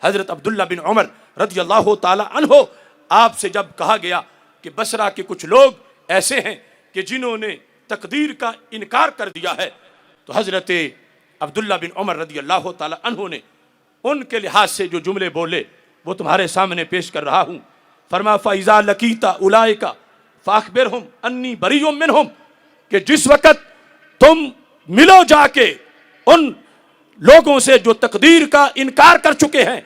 حضرت عبداللہ بن عمر رضی اللہ تعالی عنہ، آپ سے جب کہا گیا کہ بصرہ کے کچھ لوگ ایسے ہیں کہ جنہوں نے تقدیر کا انکار کر دیا ہے، تو حضرت عبداللہ بن عمر رضی اللہ تعالی عنہ نے ان کے لحاظ سے جو جملے بولے وہ تمہارے سامنے پیش کر رہا ہوں۔ فرما فَإِذَا لَقِيتَ أُولَٰئِكَ فَأَخْبِرْهُمْ أَنِّي بَرِيٌّ مِّنْهُمْ، کہ جس وقت تم ملو جا کے ان لوگوں سے جو تقدیر کا انکار کر چکے ہیں،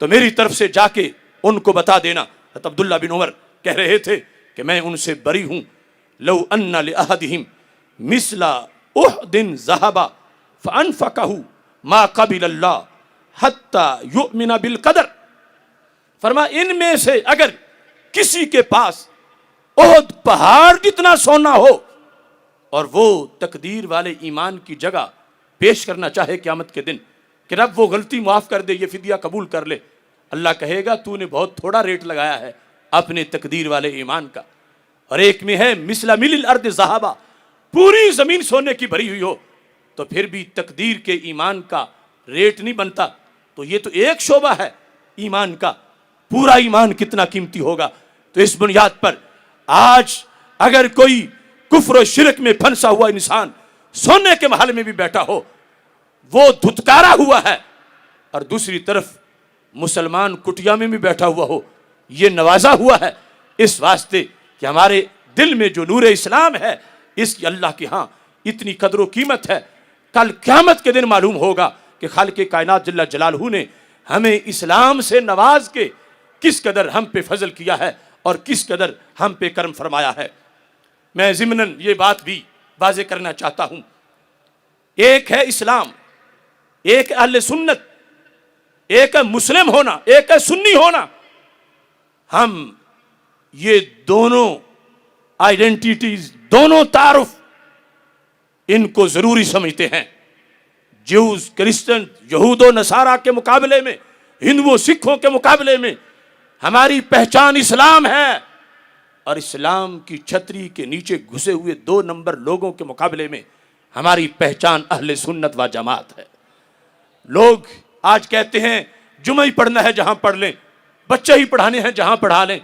تو میری طرف سے جا کے ان کو بتا دینا۔ حضرت عبداللہ بن عمر کہہ رہے تھے کہ میں ان سے بری ہوں۔ لو ان لأحدہم مثل احد ذہب فانفقہ ما قبل اللہ حتی یؤمن بالقدر، فرما ان میں سے اگر کسی کے پاس احد پہاڑ جتنا سونا ہو اور وہ تقدیر والے ایمان کی جگہ پیش کرنا چاہے قیامت کے دن کہ رب وہ غلطی معاف کر دے، یہ فدیہ قبول کر لے، اللہ کہے گا تو نے بہت تھوڑا ریٹ لگایا ہے اپنے تقدیر والے ایمان کا۔ اور ایک میں ہے مثل مل الارض ذہبا، پوری زمین سونے کی بھری ہوئی ہو تو پھر بھی تقدیر کے ایمان کا ریٹ نہیں بنتا۔ تو یہ تو ایک شعبہ ہے ایمان کا، پورا ایمان کتنا قیمتی ہوگا۔ تو اس بنیاد پر آج اگر کوئی کفر و شرک میں پھنسا ہوا انسان سونے کے محل میں بھی بیٹھا ہو، وہ دھتکارا ہوا ہے، اور دوسری طرف مسلمان کٹیا میں بھی بیٹھا ہوا ہو، یہ نوازا ہوا ہے اس واسطے کہ ہمارے دل میں جو نور اسلام ہے اس کی اللہ کے ہاں اتنی قدر و قیمت ہے۔ کل قیامت کے دن معلوم ہوگا کہ خالق کائنات جل جلالہ نے ہمیں اسلام سے نواز کے کس قدر ہم پہ فضل کیا ہے اور کس قدر ہم پہ کرم فرمایا ہے۔ میں ضمناً یہ بات بھی واضح کرنا چاہتا ہوں، ایک ہے اسلام، ایک اہل سنت، ایک ہے مسلم ہونا، ایک ہے سنی ہونا۔ ہم یہ دونوں آئیڈینٹیٹیز، دونوں تعارف، ان کو ضروری سمجھتے ہیں۔ جیوز، کرسچن، یہود و نصارہ کے مقابلے میں، ہندوؤں سکھوں کے مقابلے میں ہماری پہچان اسلام ہے، اور اسلام کی چھتری کے نیچے گھسے ہوئے 2 نمبر لوگوں کے مقابلے میں ہماری پہچان اہل سنت و جماعت ہے۔ لوگ آج کہتے ہیں جمعہ ہی پڑھنا ہے جہاں پڑھ لیں، بچے ہی پڑھانے ہیں جہاں پڑھا لیں،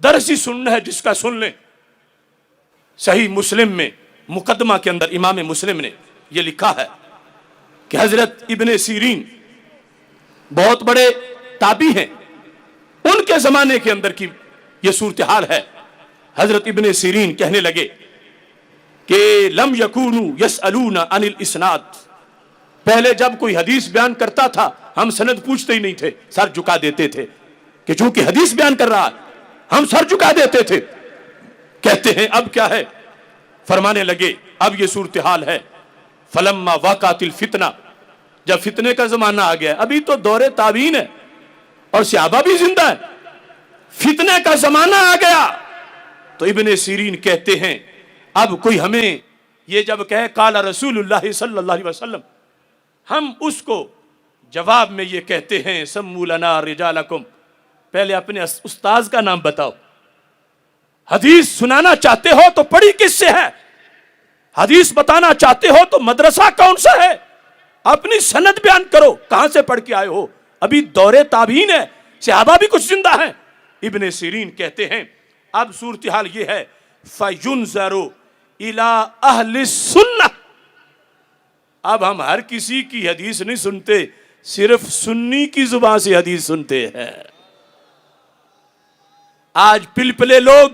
درس ہی سننا ہے جس کا سن لیں۔ صحیح مسلم میں مقدمہ کے اندر امام مسلم نے یہ لکھا ہے کہ حضرت ابن سیرین بہت بڑے تابعی ہیں، ان کے زمانے کے اندر کی یہ صورتحال ہے۔ حضرت ابن سیرین کہنے لگے کہ لم یکونوا یسألون عن الاسناد، پہلے جب کوئی حدیث بیان کرتا تھا ہم سند پوچھتے ہی نہیں تھے، سر جھکا دیتے تھے کہ چونکہ حدیث بیان کر رہا ہے ہم سر جھکا دیتے تھے۔ کہتے ہیں اب کیا ہے؟ فرمانے لگے اب یہ صورتحال ہے، فلما وقعت الفتنہ، جب فتنے کا زمانہ آ گیا، ابھی تو دور تابعین ہے اور صحابہ بھی زندہ ہے، فتنے کا زمانہ آ گیا، تو ابن سیرین کہتے ہیں اب کوئی ہمیں یہ جب کہے قال رسول اللہ صلی اللہ علیہ وسلم، ہم اس کو جواب میں یہ کہتے ہیں سموا لنا رجالکم، پہلے اپنے استاذ کا نام بتاؤ، حدیث سنانا چاہتے ہو تو پڑھی کس سے ہے، حدیث بتانا چاہتے ہو تو مدرسہ کون سا ہے، اپنی سند بیان کرو، کہاں سے پڑھ کے آئے ہو، ابھی دور تابعین ہے، صحابہ بھی کچھ زندہ ہیں۔ ابن سیرین کہتے ہیں اب صورتحال یہ ہے فَيُنْظَرُ إِلَىٰ أَهْلِ السُّنَّةِ، اب ہم ہر کسی کی حدیث نہیں سنتے، صرف سنی کی زبان سے حدیث سنتے ہیں۔ آج پلپلے لوگ،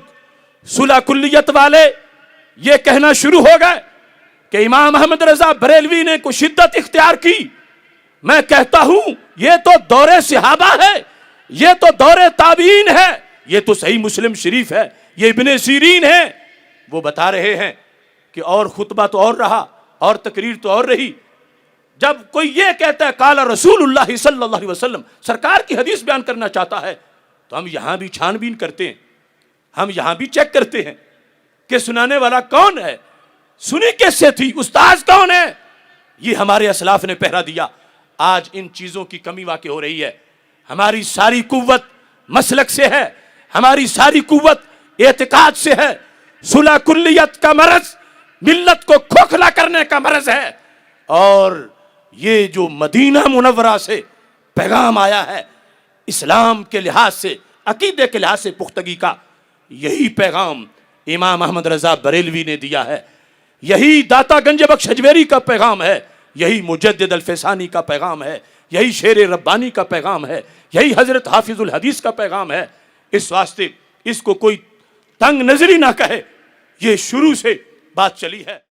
صلح کلیت والے یہ کہنا شروع ہو گئے کہ امام احمد رضا بریلوی نے کوئی شدت اختیار کی۔ میں کہتا ہوں یہ تو دور صحابہ ہے، یہ تو دور تابعین ہے، یہ تو صحیح مسلم شریف ہے، یہ ابن سیرین ہے، وہ بتا رہے ہیں کہ اور خطبہ تو اور رہا اور تقریر تو اور رہی۔ جب کوئی یہ کہتا ہے قال رسول اللہ صلی اللہ علیہ وسلم، سرکار کی حدیث بیان کرنا چاہتا ہے، تو ہم یہاں بھی چھان بین کرتے ہیں، ہم یہاں بھی چیک کرتے ہیں کہ سنانے والا کون ہے، سنی کس سے تھی، استاذ کون ہے، یہ ہمارے اسلاف نے پہرا دیا۔ آج ان چیزوں کی کمی واقع ہو رہی ہے، ہماری ساری قوت مسلک سے ہے، ہماری ساری قوت اعتقاد سے ہے۔ صلح کلیت کا مرض ملت کو کھوکھلا کرنے کا مرض ہے، اور یہ جو مدینہ منورہ سے پیغام آیا ہے اسلام کے لحاظ سے، عقیدے کے لحاظ سے پختگی کا، یہی پیغام امام احمد رضا بریلوی نے دیا ہے، یہی داتا گنج بخش حجویری کا پیغام ہے، یہی مجدد الفسانی کا پیغام ہے، یہی شیر ربانی کا پیغام ہے، یہی حضرت حافظ الحدیث کا پیغام ہے۔ اس واسطے اس کو کوئی تنگ نظری نہ کہے، یہ شروع سے بات چلی ہے۔